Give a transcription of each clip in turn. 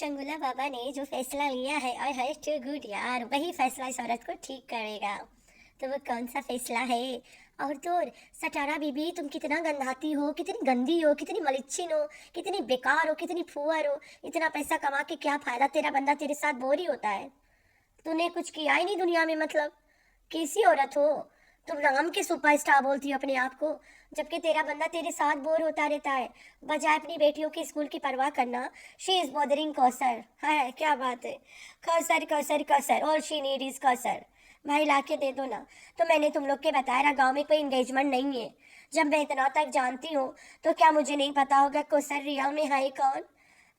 चंगुला बाबा ने जो फैसला लिया है, और है टू गुड यार, वही फैसला इस औरत को ठीक करेगा। तो वो कौन सा फैसला है? और तो और, सटारा बीबी, तुम कितना गंधाती हो, कितनी गंदी हो, कितनी मलिच्छिन हो, कितनी बेकार हो, कितनी फुअर हो। इतना पैसा कमा के क्या फायदा? तेरा बंदा तेरे साथ बोर ही होता है। तूने कुछ किया ही नहीं दुनिया में, मतलब कैसी औरत हो तुम? नाम के सुपरस्टार बोलती हो अपने आप को, जबकि तेरा बंदा तेरे साथ बोर होता रहता है। बजाय अपनी बेटियों के स्कूल की परवाह करना, शी इज बॉदरिंग कौसर। है क्या बात है? Kausar Kausar Kausar, all she need is Kausar. भाई लाके दे दो ना। तो मैंने तुम लोग के बताया ना, गांव में कोई एंगेजमेंट नहीं है। जब मैं इतना तक जानती हूँ, तो क्या मुझे नहीं पता होगा कौसर रियल में है कौन?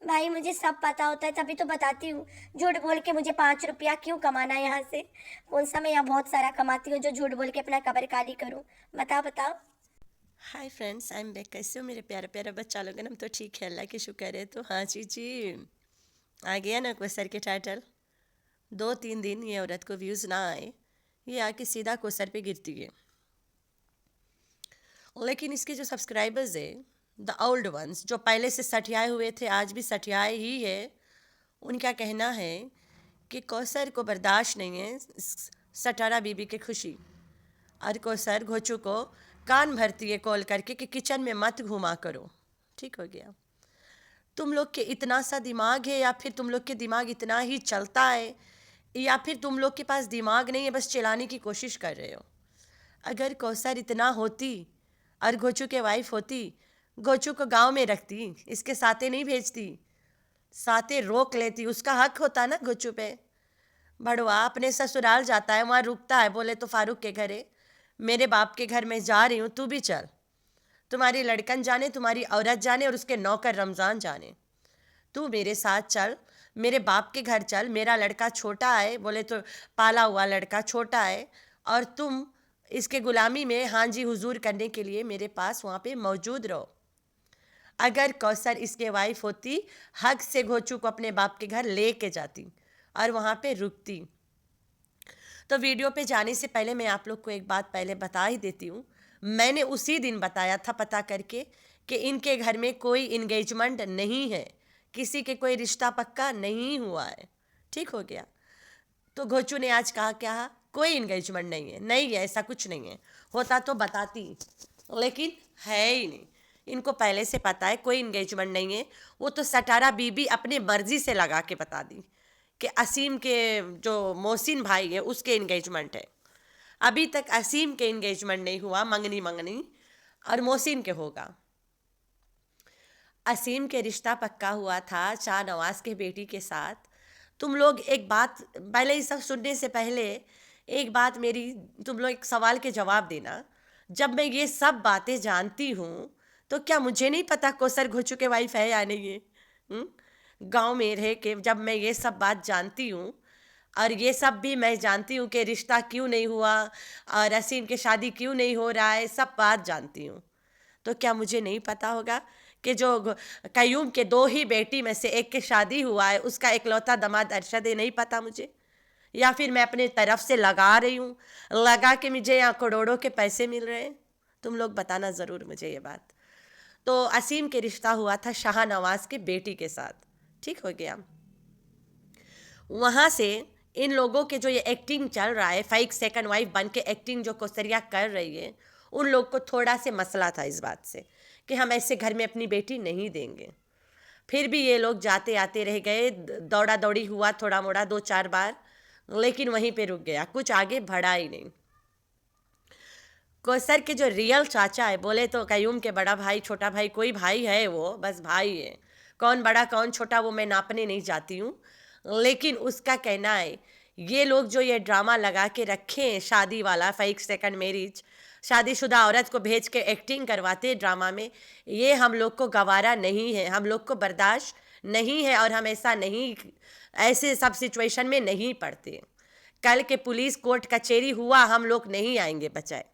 भाई मुझे सब पता होता है, तभी तो बताती हूँ। झूठ बोल के मुझे 5 रुपया क्यों कमाना है यहाँ से? कौन सा मैं यहाँ बहुत सारा कमाती हूँ जो झूठ बोल के अपना कबर खाली करूँ? बताओ बताओ। Hi friends, I am back. कैसे हो मेरे प्यारे प्यारे बच्चा लोग? हम तो ठीक है, अल्लाह की शुक्र है। तो हाँ जी, आ गया ना क्वेश्चन के टाइटल। 2-3 दिन ये औरत को व्यूज़ ना आए, ये आके सीधा क्वेश्चन पे गिरती है। लेकिन इसके जो सब्सक्राइबर्स है, द ओल्ड वंस, जो पहले से सठियाए हुए थे, आज भी सठियाए ही है, उनका कहना है कि कौसर को बर्दाश्त नहीं है सटारा बीबी की खुशी। और कौसर घोचू को कान भरती है कॉल करके कि किचन में मत घुमा करो। ठीक हो गया। तुम लोग के इतना सा दिमाग है, या फिर तुम लोग के दिमाग इतना ही चलता है, या फिर तुम लोग के पास दिमाग नहीं है, बस चिल्लाने की कोशिश कर रहे हो। अगर कौसर इतना होती और घोचू के वाइफ होती, घोचू को गांव में रखती, इसके साथे नहीं भेजती, साथे रोक लेती। उसका हक होता ना घोचू पे। बड़वा अपने ससुराल जाता है, वहाँ रुकता है, बोले तो फारूक के घरे, मेरे बाप के घर में जा रही हूँ, तू भी चल। तुम्हारी लड़कन जाने, तुम्हारी औरत जाने, और उसके नौकर रमज़ान जाने, तू मेरे साथ चल, मेरे बाप के घर चल। मेरा लड़का छोटा है, बोले तो पाला हुआ लड़का छोटा है, और तुम इसके गुलामी में हाँ जी हुजूर करने के लिए मेरे पास वहाँ पे मौजूद रहो। अगर कौसर इसके वाइफ होती, हक से घोचू को अपने बाप के घर ले के जाती और वहाँ पे रुकती। तो वीडियो पे जाने से पहले मैं आप लोग को एक बात पहले बता ही देती हूँ। मैंने उसी दिन बताया था पता करके कि इनके घर में कोई इंगेजमेंट नहीं है, किसी के कोई रिश्ता पक्का नहीं हुआ है। ठीक हो गया। तो घोचू ने आज कहा क्या? कोई इंगेजमेंट नहीं है, नहीं है, ऐसा कुछ नहीं है। होता तो बताती, लेकिन है ही नहीं। इनको पहले से पता है कोई इंगेजमेंट नहीं है। वो तो सटारा बीबी अपनी मर्जी से लगा के बता दी कि असीम के जो मोहसिन भाई है उसके इंगेजमेंट है। अभी तक असीम के इंगेजमेंट नहीं हुआ, मंगनी मंगनी, और मोहसिन के होगा। असीम के रिश्ता पक्का हुआ था शाहनवाज के बेटी के साथ। तुम लोग एक बात, पहले ये सब सुनने से पहले एक बात मेरी, तुम लोग एक सवाल के जवाब देना। जब मैं ये सब बातें जानती हूँ, तो क्या मुझे नहीं पता कौसर घोचू के वाइफ है या नहीं है? गांव में रह के जब मैं ये सब बात जानती हूँ, और ये सब भी मैं जानती हूँ कि रिश्ता क्यों नहीं हुआ और असीम की शादी क्यों नहीं हो रहा है, सब बात जानती हूँ, तो क्या मुझे नहीं पता होगा कि जो कयूम के 2 ही बेटी में से एक की शादी हुआ है, उसका इकलौता दामाद अरशद है? नहीं पता मुझे? या फिर मैं अपने तरफ से लगा रही हूँ, लगा के मुझे यहाँ करोड़ों के पैसे मिल रहे हैं? तुम लोग बताना ज़रूर मुझे ये बात। तो असीम के रिश्ता हुआ था शाहनवाज की बेटी के साथ। ठीक हो गया। वहाँ से इन लोगों के जो ये एक्टिंग चल रहा है, फेक सेकंड वाइफ बन के एक्टिंग जो कौसरिया कर रही है, उन लोग को थोड़ा से मसला था इस बात से कि हम ऐसे घर में अपनी बेटी नहीं देंगे। फिर भी ये लोग जाते आते रह गए, दौड़ा दौड़ी हुआ थोड़ा मोड़ा 2-4 बार, लेकिन वहीं पे रुक गया, कुछ आगे बढ़ा ही नहीं। कौसर के जो रियल चाचा है, बोले तो कयूम के बड़ा भाई छोटा भाई, कोई भाई है वो, बस भाई है। कौन बड़ा कौन छोटा वो मैं नापने नहीं जाती हूँ, लेकिन उसका कहना है ये लोग जो ये ड्रामा लगा के रखे हैं, शादी वाला फेक सेकंड मैरिज, शादीशुदा औरत को भेज के एक्टिंग करवाते हैं ड्रामा में, ये हम लोग को गवारा नहीं है, हम लोग को बर्दाश्त नहीं है, और हम ऐसा नहीं, ऐसे सब सिचुएशन में नहीं पड़ते। कल के पुलिस कोर्ट कचहरी हुआ, हम लोग नहीं आएंगे बचाए।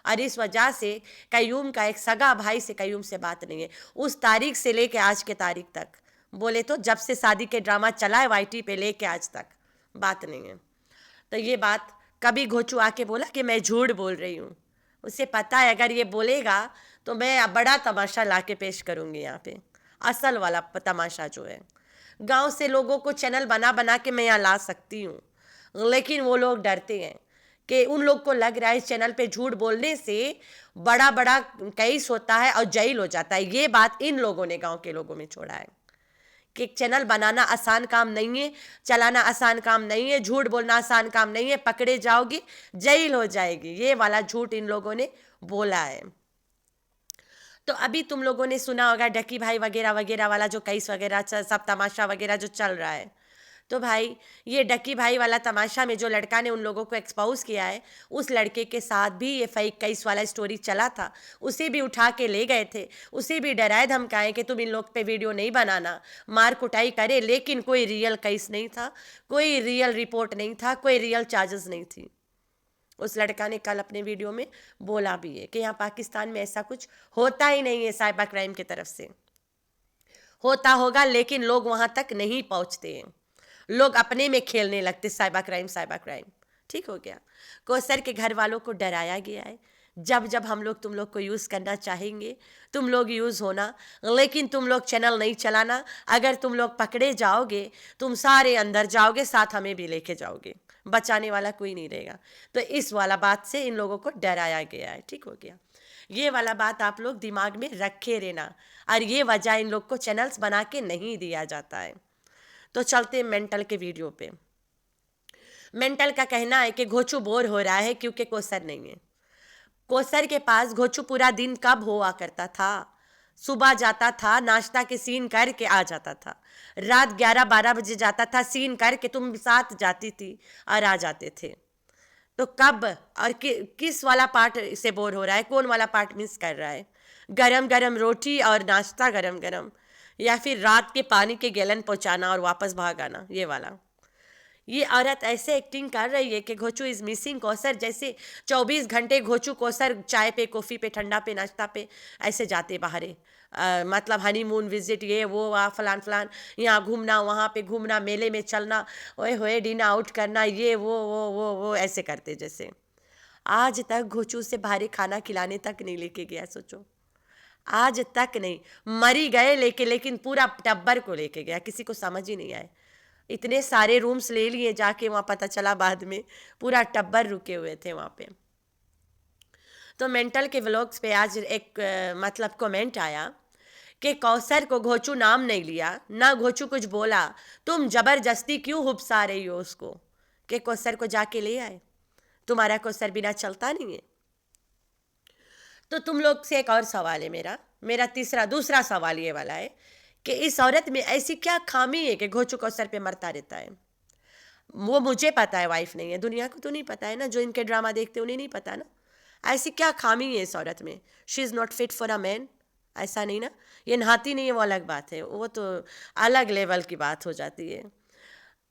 और इस वजह से कयूम का एक सगा भाई से कयूम से बात नहीं है, उस तारीख से लेके आज के तारीख तक, बोले तो जब से शादी के ड्रामा चला है वाईटी पे लेके आज तक बात नहीं है। तो ये बात कभी घोचू आके बोला कि मैं झूठ बोल रही हूँ? उसे पता है अगर ये बोलेगा तो मैं बड़ा तमाशा ला के पेश करूँगी यहाँ पे, असल वाला तमाशा जो है। गांव से लोगों को चैनल बना बना के मैं यहाँ ला सकती हूँ, लेकिन वो लोग डरते हैं कि उन लोग को लग रहा है इस चैनल पे झूठ बोलने से बड़ा बड़ा केस होता है और जेल हो जाता है। ये बात इन लोगों ने गांव के लोगों में छोड़ा है कि चैनल बनाना आसान काम नहीं है, चलाना आसान काम नहीं है, झूठ बोलना आसान काम नहीं है, पकड़े जाओगे जेल हो जाएगी। ये वाला झूठ इन लोगों ने बोला है। तो अभी तुम लोगों ने सुना होगा डकी भाई वगैरह वगैरह वाला जो केस वगैरह सब तमाशा वगैरह जो चल रहा है। तो भाई ये डकी भाई वाला तमाशा में जो लड़का ने उन लोगों को एक्सपोज किया है, उस लड़के के साथ भी ये फेक केस वाला स्टोरी चला था। उसे भी उठा के ले गए थे, उसे भी डराए धमकाए कि तुम इन लोग पे वीडियो नहीं बनाना, मार कुटाई करे, लेकिन कोई रियल केस नहीं था, कोई रियल रिपोर्ट नहीं था, कोई रियल चार्जेस नहीं थी। उस लड़का ने कल अपने वीडियो में बोला भी है कि यहाँ पाकिस्तान में ऐसा कुछ होता ही नहीं है, साइबर क्राइम की तरफ से होता होगा लेकिन लोग वहाँ तक नहीं पहुँचते हैं, लोग अपने में खेलने लगते साइबर क्राइम। ठीक हो गया। कौसर के घर वालों को डराया गया है, जब जब हम लोग तुम लोग को यूज़ करना चाहेंगे तुम लोग यूज़ होना, लेकिन तुम लोग चैनल नहीं चलाना। अगर तुम लोग पकड़े जाओगे तुम सारे अंदर जाओगे, साथ हमें भी लेके जाओगे, बचाने वाला कोई नहीं रहेगा। तो इस वाला बात से इन लोगों को डराया गया है। ठीक हो गया। ये वाला बात आप लोग दिमाग में रखे रहना, और ये वजह इन लोग को चैनल्स बना के नहीं दिया जाता है। तो चलते मेंटल के वीडियो पे। मेंटल का कहना है कि घोचू बोर हो रहा है क्योंकि कौसर नहीं है। कौसर के पास घोचू पूरा दिन कब हुआ करता था, सुबह जाता था, नाश्ता के सीन करके आ जाता था, रात 11-12 बजे जाता था, सीन करके तुम साथ जाती थी और आ जाते थे। तो कब और किस वाला पार्ट से बोर हो रहा है, कौन वाला पार्ट मिस कर रहा है? गरम गरम रोटी और नाश्ता गरम गरम, या फिर रात के पानी के गैलन पहुंचाना और वापस भाग आना, ये वाला। ये औरत ऐसे एक्टिंग कर रही है कि घोचू इज मिसिंग कौसर, जैसे 24 घंटे घोचू कौसर चाय पे, कॉफ़ी पे, ठंडा पे, नाश्ता पे ऐसे जाते बाहरे, मतलब हनीमून विजिट, ये वो वहाँ फलान फलान, यहाँ घूमना वहाँ पे घूमना, मेले में चलना, ओए होए डिनर आउट करना, ये वो ऐसे करते जैसे। आज तक घोचू से भारी खाना खिलाने तक नहीं लेके गया, सोचो, आज तक नहीं। मरी गए लेके, लेकिन पूरा टब्बर को लेके गया, किसी को समझ ही नहीं आए। इतने सारे रूम्स ले लिए जाके, वहाँ पता चला बाद में पूरा टब्बर रुके हुए थे वहाँ पे। तो मेंटल के व्लॉग्स पे आज एक मतलब कमेंट आया कि कौसर को घोचू नाम नहीं लिया, ना घोचू कुछ बोला, तुम जबरदस्ती क्यों हुब्सा रही हो उसको कि कौसर को जाके ले आए, तुम्हारा कौसर बिना चलता नहीं है। तो तुम लोग से एक और सवाल है मेरा दूसरा सवाल ये वाला है कि इस औरत में ऐसी क्या खामी है कि घोचू कौसर पे मरता रहता है? वो मुझे पता है, वाइफ नहीं है, दुनिया को तो नहीं पता है ना, जो इनके ड्रामा देखते उन्हें नहीं पता ना। ऐसी क्या खामी है इस औरत में? She is not fit for a man, ऐसा नहीं ना। ये नहाती नहीं है वो अलग बात है, वो तो अलग लेवल की बात हो जाती है।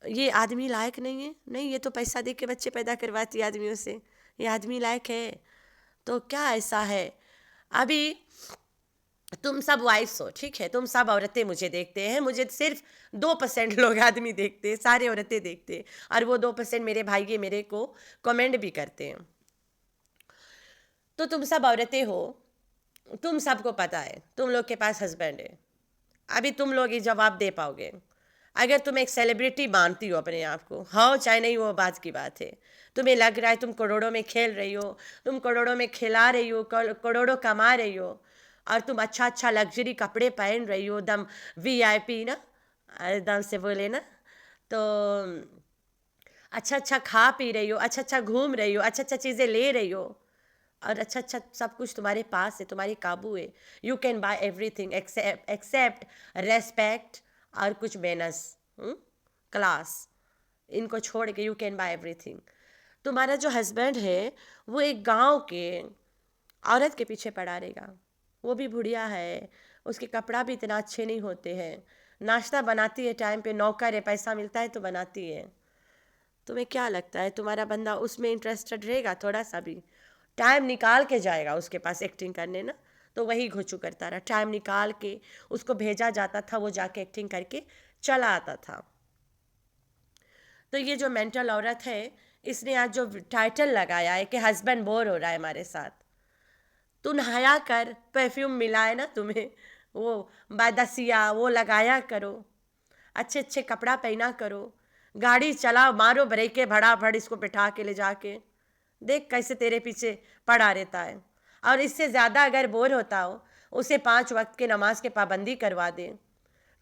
ये आदमी लायक नहीं है, नहीं, ये तो पैसा दे के बच्चे पैदा करवाती है आदमियों से, ये आदमी लायक है? तो क्या ऐसा है? अभी तुम सब वाइफ्स हो, ठीक है, तुम सब औरतें मुझे देखते हैं, मुझे सिर्फ 2% लोग आदमी देखते हैं, सारे औरतें देखते हैं, और वो 2% मेरे भाई ये मेरे को कमेंट भी करते हैं। तो तुम सब औरतें हो, तुम सबको पता है तुम लोग के पास हस्बैंड है। अभी तुम लोग ये जवाब दे पाओगे, अगर तुम एक सेलिब्रिटी मानती हो अपने आप को, हाँ चाहे नहीं, वो बात की बात है, तुम्हें लग रहा है तुम करोड़ों में खेल रही हो, तुम करोड़ों में खिला रही हो, करोड़ों कमा रही हो, और तुम अच्छा अच्छा लग्जरी कपड़े पहन रही हो, दम VIP ना, एकदम से बोले ना, तो अच्छा अच्छा खा पी रही हो, अच्छा अच्छा घूम रही हो, अच्छा अच्छा चीज़ें ले रही हो, और अच्छा अच्छा सब कुछ तुम्हारे पास है, तुम्हारे काबू है। You can buy everything except respect और कुछ मैनर्स, क्लास, इनको छोड़ के यू कैन बाय एवरीथिंग। तुम्हारा जो हस्बैंड है वो एक गांव के औरत के पीछे पड़ा रहेगा, वो भी बुढ़िया है, उसके कपड़ा भी इतना अच्छे नहीं होते हैं, नाश्ता बनाती है टाइम पे, नौकर है, पैसा मिलता है तो बनाती है। तुम्हें क्या लगता है तुम्हारा बंदा उसमें इंटरेस्टेड रहेगा? थोड़ा सा भी टाइम निकाल के जाएगा उसके पास एक्टिंग करने ना? तो वही घोचू करता रहा, टाइम निकाल के उसको भेजा जाता था, वो जाके एक्टिंग करके चला आता था। तो ये जो मेंटल औरत है, इसने आज जो टाइटल लगाया है कि हस्बैंड बोर हो रहा है हमारे साथ, तू नहाया कर, परफ्यूम मिला है ना तुम्हें, वो बादसिया वो लगाया करो। अच्छे अच्छे कपड़ा पहना करो, गाड़ी चलाओ, मारो ब्रेके भड़ाभड़, इसको बिठा के ले जाके देख कैसे तेरे पीछे पड़ा रहता है। और इससे ज़्यादा अगर बोर होता हो, उसे 5 वक्त के नमाज के पाबंदी करवा दे,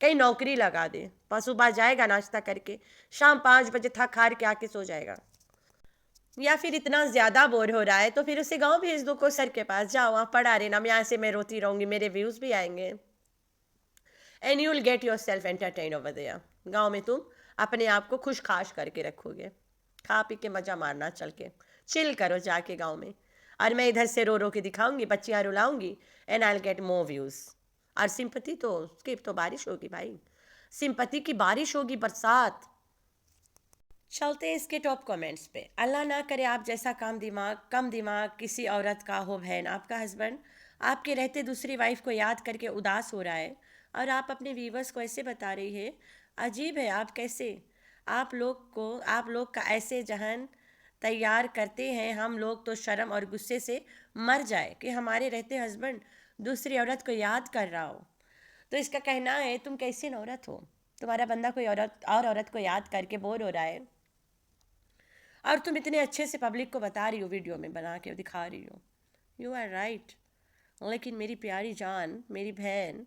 कहीं नौकरी लगा दे, सुबह जाएगा नाश्ता करके, शाम 5 बजे थक हार के आके सो जाएगा। या फिर इतना ज़्यादा बोर हो रहा है तो फिर उसे गांव भेज दो, को सर के पास जाओ, वहाँ पढ़ा रहना, यहाँ से मैं रोती रहूँगी, मेरे व्यूज़ भी आएंगे, and you will get yourself entertain over there. गाँव में तुम अपने आप को खुश खाश करके रखोगे, खा पी के मज़ा मारना, चल के चिल करो जाके गाँव में, और मैं इधर से रो रो के दिखाऊंगी, बच्चियाँ रुलाऊंगी, and I will get more views. और सिंपति तो उसकी तो बारिश होगी भाई, सिंपति की बारिश होगी, बरसात। चलते इसके टॉप कमेंट्स पे। अल्लाह ना करे आप जैसा कम दिमाग किसी औरत का हो बहन, आपका हस्बैंड आपके रहते दूसरी वाइफ को याद करके उदास हो रहा है और आप अपने व्यूवर्स को ऐसे बता रही है। अजीब है, आप कैसे, आप लोग का ऐसे जहन तैयार करते हैं। हम लोग तो शर्म और गुस्से से मर जाए कि हमारे रहते हस्बैंड दूसरी औरत को याद कर रहा हो। तो इसका कहना है तुम कैसी औरत हो, तुम्हारा बंदा कोई औरत को याद करके बोर हो रहा है और तुम इतने अच्छे से पब्लिक को बता रही हो, वीडियो में बना के दिखा रही हो। यू आर राइट, लेकिन मेरी प्यारी जान, मेरी बहन,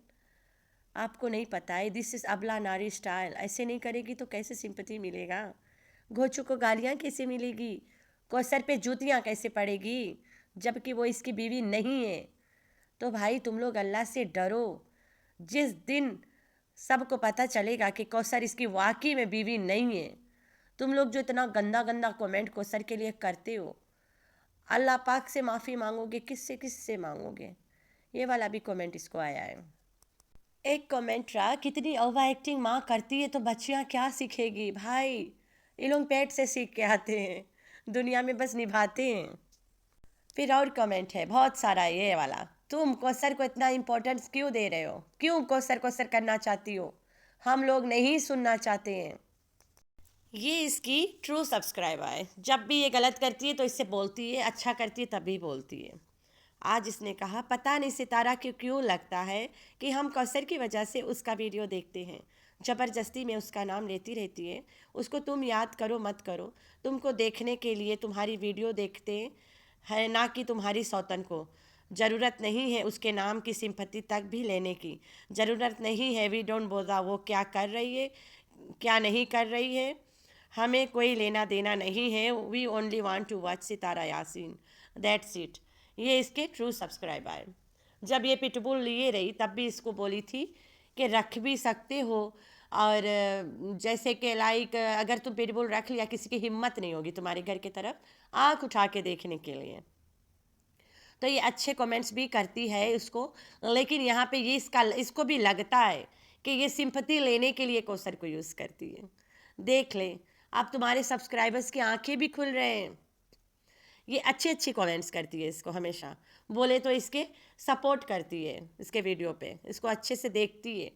आपको नहीं पता है दिस इज़ अबला नारी स्टाइल। ऐसे नहीं करेगी तो कैसे सिंपति मिलेगा, घोचू को गालियाँ कैसे मिलेगी, कौसर पे जूतियाँ कैसे पड़ेगी, जबकि वो इसकी बीवी नहीं है। तो भाई तुम लोग अल्लाह से डरो। जिस दिन सबको पता चलेगा कि कौसर इसकी वाकई में बीवी नहीं है, तुम लोग जो इतना गंदा गंदा कमेंट कौसर के लिए करते हो, अल्लाह पाक से माफ़ी मांगोगे, किससे मांगोगे। ये वाला भी कमेंट इसको आया है। एक कमेंट रहा, कितनी ओवर एक्टिंग माँ करती है तो बच्चियाँ क्या सीखेगी। भाई ये लोग पेट से सीख के आते हैं, दुनिया में बस निभाते हैं। फिर और कमेंट है बहुत सारा, ये वाला, तुम कौसर को इतना इम्पोर्टेंस क्यों दे रहे हो, क्यों कौसर करना चाहती हो, हम लोग नहीं सुनना चाहते हैं। ये इसकी ट्रू सब्सक्राइबर है, जब भी ये गलत करती है तो इससे बोलती है, अच्छा करती है तभी बोलती है। आज इसने कहा पता नहीं सितारा क्यों लगता है कि हम कौसर की वजह से उसका वीडियो देखते हैं, ज़बरदस्ती में उसका नाम लेती रहती है। उसको तुम याद करो मत करो, तुमको देखने के लिए तुम्हारी वीडियो देखते हैं, ना कि तुम्हारी सौतन को। ज़रूरत नहीं है उसके नाम की सिंपत्ति तक भी लेने की, ज़रूरत नहीं है। वी डोंट बोदा वो क्या कर रही है क्या नहीं कर रही है, हमें कोई लेना देना नहीं है। We only want to watch Sitara Yasin, that's it. ये इसके ट्रू सब्सक्राइबर है। जब ये पिटबुल लिए रही तब भी इसको बोली थी कि रख भी सकते हो, और जैसे कि लाइक अगर तुम पिटबुल रख लिया, किसी की हिम्मत नहीं होगी तुम्हारे घर की तरफ आँख उठा के देखने के लिए। तो ये अच्छे कमेंट्स भी करती है उसको, लेकिन यहाँ पे ये इसको भी लगता है कि ये सिंपैथी लेने के लिए कौसर को यूज़ करती है। देख ले, अब तुम्हारे सब्सक्राइबर्स की आंखें भी खुल रहे हैं। ये अच्छी कमेंट्स करती है, इसको हमेशा बोले तो इसके सपोर्ट करती है, इसके वीडियो पे इसको अच्छे से देखती है।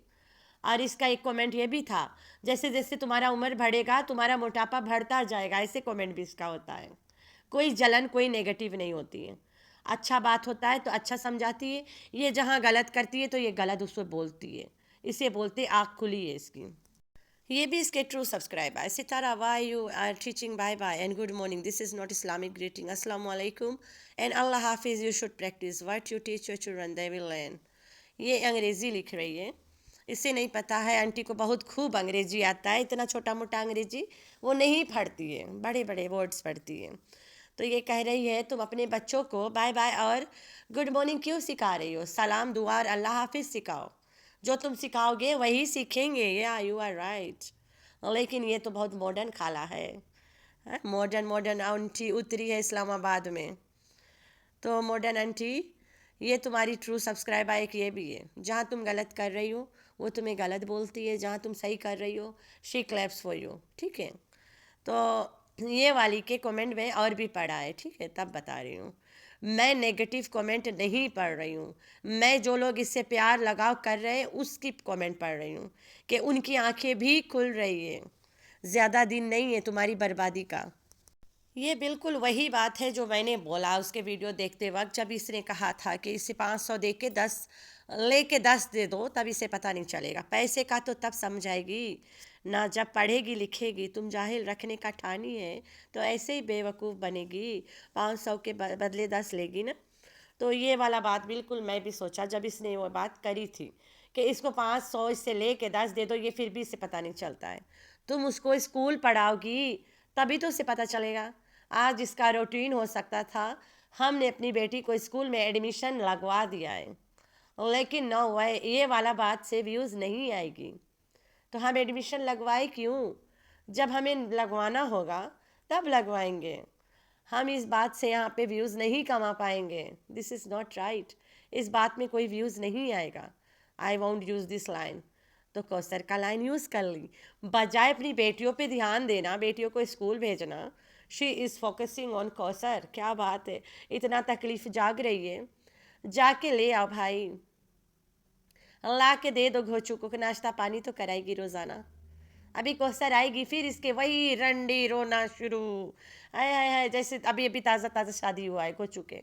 और इसका एक कमेंट ये भी था, जैसे जैसे तुम्हारा उम्र बढ़ेगा तुम्हारा मोटापा बढ़ता जाएगा, ऐसे कमेंट भी इसका होता है। कोई जलन, कोई नेगेटिव नहीं होती है, अच्छा बात होता है तो अच्छा समझाती है। ये जहाँ गलत करती है तो ये गलत उसको बोलती है, इसे बोलते आँख खुली है इसकी। ये भी इसके ट्रू सब्सक्राइबर है। Sitara, why you are teaching bye bye and good morning, this is not Islamic greeting, अस्सलाम वालेकुम एंड अल्लाह हाफिज़, you should practice what you teach your children they will learn. ये अंग्रेज़ी लिख रही है, इसे नहीं पता है। आंटी को बहुत खूब अंग्रेजी आता है, इतना छोटा मोटा अंग्रेजी वो नहीं पढ़ती है, बड़े बड़े वर्ड्स पढ़ती है। तो ये कह रही है तुम अपने बच्चों को बाय बाय और गुड मॉर्निंग क्यों सिखा रही हो, सलाम दुआ और अल्लाह हाफिज़ सिखाओ, जो तुम सिखाओगे वही सीखेंगे। या यू आर राइट। लेकिन ये तो बहुत मॉडर्न खाला है, मॉडर्न आंटी उतरी है इस्लामाबाद में। तो मॉडर्न आंटी, ये तुम्हारी ट्रू सब्सक्राइबर एक ये भी है, जहाँ तुम गलत कर रही हो वो तुम्हें गलत बोलती है, जहाँ तुम सही कर रही हो शी क्लैप्स फॉर यू, ठीक है। तो ये वाली के कमेंट में और भी पढ़ा है, ठीक है, तब बता रही हूँ। मैं नेगेटिव कमेंट नहीं पढ़ रही हूँ, मैं जो लोग इससे प्यार लगाव कर रहे हैं उसकी कमेंट पढ़ रही हूँ कि उनकी आंखें भी खुल रही है। ज़्यादा दिन नहीं है तुम्हारी बर्बादी का। ये बिल्कुल वही बात है जो मैंने बोला उसके वीडियो देखते वक्त, जब इसने कहा था कि इसे 500 दे के 10 लेके 10 दे दो, तब इसे पता नहीं चलेगा। पैसे का तो तब समझाएगी ना जब पढ़ेगी लिखेगी। तुम जाहिल रखने का ठानी है तो ऐसे ही बेवकूफ़ बनेगी, 500 के बदले 10 लेगी ना। तो ये वाला बात बिल्कुल मैं भी सोचा जब इसने वो बात करी थी कि इसको 500 इससे ले के 10 दे दो, ये फिर भी इसे पता नहीं चलता है। तुम उसको स्कूल पढ़ाओगी तभी तो उसे पता चलेगा। आज इसका रूटीन हो सकता था, हमने अपनी बेटी को स्कूल में एडमिशन लगवा दिया है, लेकिन न हुआ है। ये वाला बात से व्यूज़ नहीं आएगी तो हम एडमिशन लगवाए क्यों? जब हमें लगवाना होगा तब लगवाएंगे। हम इस बात से यहाँ पे व्यूज़ नहीं कमा पाएंगे। This is not right. इस बात में कोई व्यूज़ नहीं आएगा। I want use this line, तो कौसर का लाइन यूज़ कर ली। बजाय अपनी बेटियों पे ध्यान देना, बेटियों को स्कूल भेजना, she is focusing on Kausar. क्या बात है, इतना तकलीफ़ जाग रही है, जाके ले आओ भाई, ला के दे दो घोचू को, नाश्ता पानी तो कराएगी रोज़ाना। अभी कौसर आएगी फिर इसके वही रंडी रोना शुरू। हाय हाय हाय, जैसे अभी अभी ताज़ा ताज़ा शादी हुआ है गोचू के,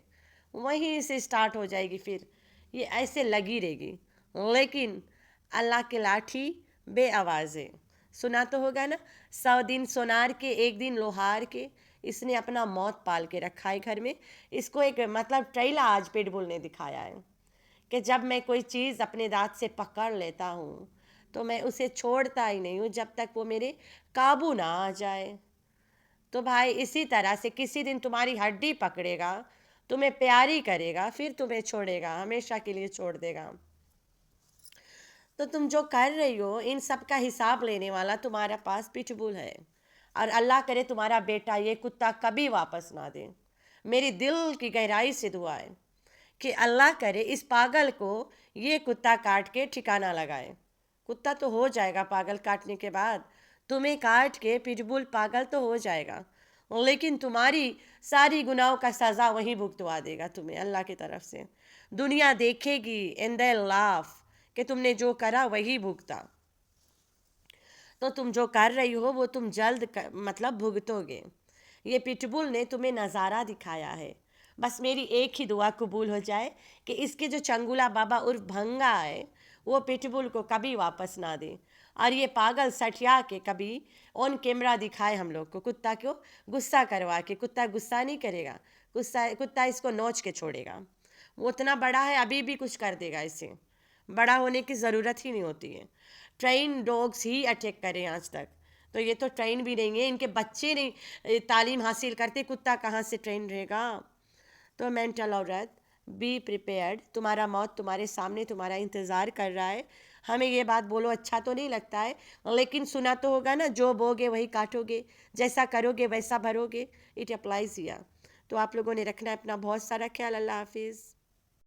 वहीं से स्टार्ट हो जाएगी फिर। ये ऐसे लगी रहेगी। लेकिन अल्लाह के लाठी बे आवाज़े, सुना तो होगा ना, 100 दिन सोनार के 1 दिन लोहार के। इसने अपना मौत पाल के रखा है घर में। इसको एक मतलब ट्रेला आज पिटबुल ने दिखाया है कि जब मैं कोई चीज़ अपने दांत से पकड़ लेता हूँ तो मैं उसे छोड़ता ही नहीं हूँ जब तक वो मेरे काबू ना आ जाए। तो भाई इसी तरह से किसी दिन तुम्हारी हड्डी पकड़ेगा, तुम्हें प्यारी करेगा, फिर तुम्हें छोड़ेगा, हमेशा के लिए छोड़ देगा। तो तुम जो कर रही हो इन सब का हिसाब लेने वाला तुम्हारे पास पिटबुल है। और अल्लाह करे तुम्हारा बेटा ये कुत्ता कभी वापस ना दे। मेरी दिल की गहराई से दुआ है कि अल्लाह करे इस पागल को ये कुत्ता काट के ठिकाना लगाए। कुत्ता तो हो जाएगा पागल काटने के बाद, तुम्हें काट के पिटबुल पागल तो हो जाएगा, लेकिन तुम्हारी सारी गुनाहों का सज़ा वही भुगतवा देगा तुम्हें अल्लाह की तरफ से। दुनिया देखेगी एंड दे लाफ कि तुमने जो करा वही भुगता। तो तुम जो कर रही हो वो तुम मतलब भुगतोगे। ये पिटबुल ने तुम्हें नज़ारा दिखाया है। बस मेरी एक ही दुआ कबूल हो जाए कि इसके जो चंगुला बाबा उर्फ भंगा है वो पिटबुल को कभी वापस ना दे, और ये पागल सठिया के कभी ऑन कैमरा दिखाए हम लोग को कुत्ता को गुस्सा करवा के। कुत्ता गुस्सा नहीं करेगा, कुत्ता इसको नोच के छोड़ेगा। वो इतना बड़ा है अभी भी कुछ कर देगा इसे, बड़ा होने की ज़रूरत ही नहीं होती है। ट्रेन डॉग्स ही अटैक करें आज तक, तो ये तो ट्रेन भी नहीं है, इनके बच्चे नहीं तालीम हासिल करते, कुत्ता कहाँ से ट्रेन रहेगा। तो मेंटल औरत बी प्रिपेयर्ड, तुम्हारा मौत तुम्हारे सामने तुम्हारा इंतज़ार कर रहा है। हमें ये बात बोलो अच्छा तो नहीं लगता है, लेकिन सुना तो होगा ना, जो बोगे वही काटोगे, जैसा करोगे वैसा भरोगे। It applies here. तो आप लोगों ने रखना है अपना बहुत सारा ख्याल। अल्लाह हाफिज़।